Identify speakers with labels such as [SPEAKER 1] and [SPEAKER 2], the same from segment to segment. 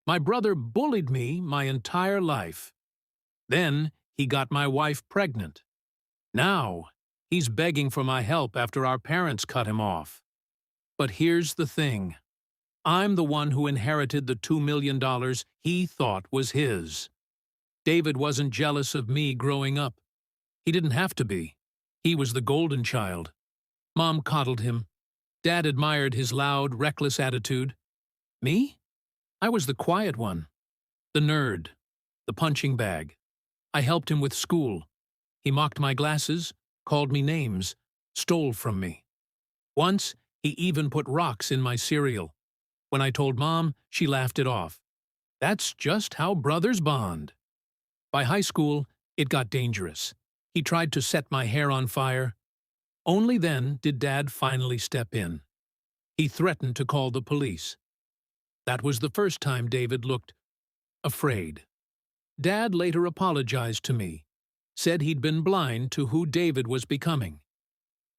[SPEAKER 1] My brother bullied me my entire life. Then he got my wife pregnant. Now he's begging for my help after our parents cut him off. But here's the thing. I'm the one who inherited the $2 million he thought was his. David wasn't jealous of me growing up. He didn't have to be. He was the golden child. Mom coddled him. Dad admired his loud, reckless attitude. Me? I was the quiet one. The nerd. The punching bag. I helped him with school. He mocked my glasses, called me names, stole from me. Once, he even put rocks in my cereal. When I told Mom, she laughed it off. That's just how brothers bond. By high school, it got dangerous. He tried to set my hair on fire. Only then did Dad finally step in. He threatened to call the police. That was the first time David looked afraid. Dad later apologized to me, said he'd been blind to who David was becoming.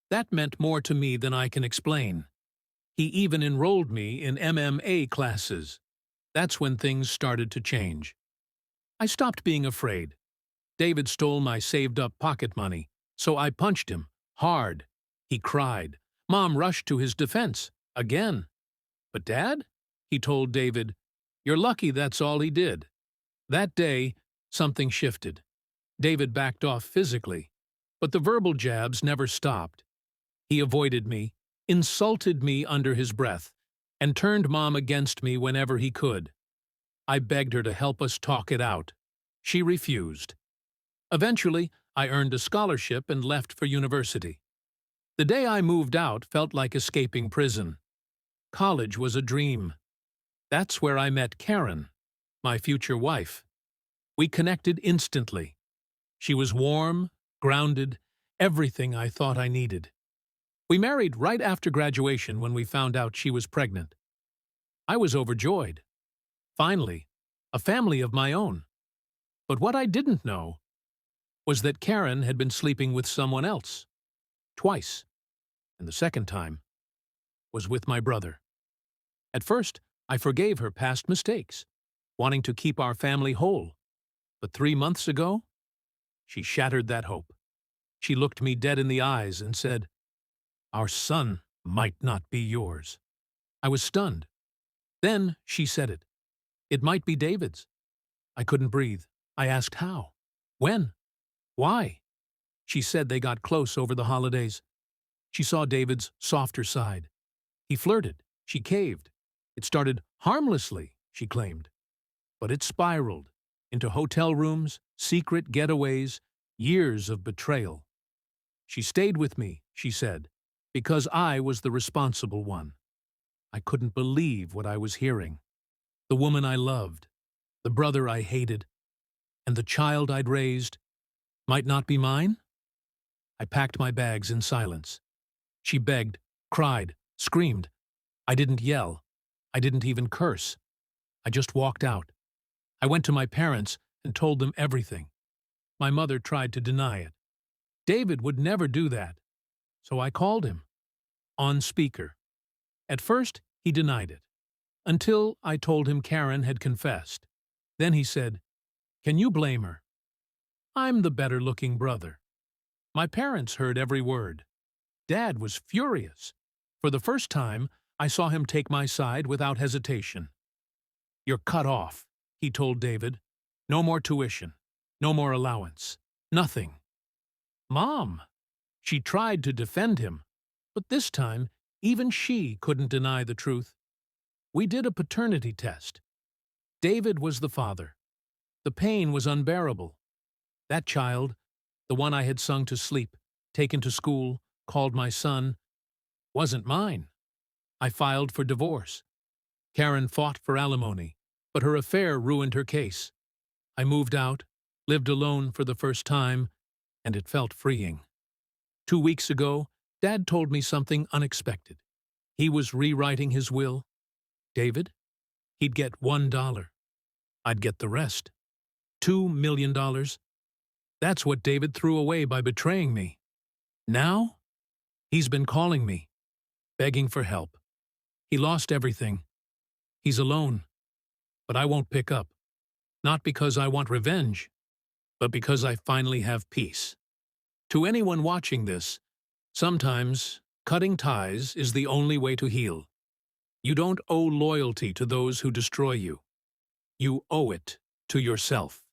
[SPEAKER 1] That meant more to me than I can explain. He even enrolled me in MMA classes. That's when things started to change. I stopped being afraid. David stole my saved-up pocket money, so I punched him, hard. He cried. Mom rushed to his defense, again. But Dad? He told David, "You're lucky that's all he did." That day, something shifted. David backed off physically, but the verbal jabs never stopped. He avoided me, insulted me under his breath, and turned Mom against me whenever he could. I begged her to help us talk it out. She refused. Eventually, I earned a scholarship and left for university. The day I moved out felt like escaping prison. College was a dream. That's where I met Karen, my future wife. We connected instantly. She was warm, grounded, everything I thought I needed. We married right after graduation when we found out she was pregnant. I was overjoyed. Finally, a family of my own. But what I didn't know was that Karen had been sleeping with someone else. Twice. And the second time was with my brother. At first, I forgave her past mistakes, wanting to keep our family whole. But 3 months ago, she shattered that hope. She looked me dead in the eyes and said, "Our son might not be yours." I was stunned. Then she said it. It might be David's. I couldn't breathe. I asked how. When? Why? She said they got close over the holidays. She saw David's softer side. He flirted. She caved. It started harmlessly, she claimed. But it spiraled into hotel rooms, secret getaways, years of betrayal. She stayed with me, she said, because I was the responsible one. I couldn't believe what I was hearing. The woman I loved, the brother I hated, and the child I'd raised might not be mine? I packed my bags in silence. She begged, cried, screamed. I didn't yell. I didn't even curse. I just walked out. I went to my parents and told them everything. My mother tried to deny it. David would never do that. So I called him. On speaker. At first, he denied it. Until I told him Karen had confessed. Then he said, "Can you blame her? I'm the better-looking brother." My parents heard every word. Dad was furious. For the first time, I saw him take my side without hesitation. "You're cut off," he told David. "No more tuition. No more allowance. Nothing." Mom! She tried to defend him, but this time, even she couldn't deny the truth. We did a paternity test. David was the father. The pain was unbearable. That child, the one I had sung to sleep, taken to school, called my son, wasn't mine. I filed for divorce. Karen fought for alimony, but her affair ruined her case. I moved out, lived alone for the first time, and it felt freeing. 2 weeks ago, Dad told me something unexpected. He was rewriting his will. David? He'd get $1. I'd get the rest. $2 million. That's what David threw away by betraying me. Now, he's been calling me, begging for help. He lost everything. He's alone. but I won't pick up. Not because I want revenge, but because I finally have peace. To anyone watching this, sometimes cutting ties is the only way to heal. You don't owe loyalty to those who destroy you. You owe it to yourself.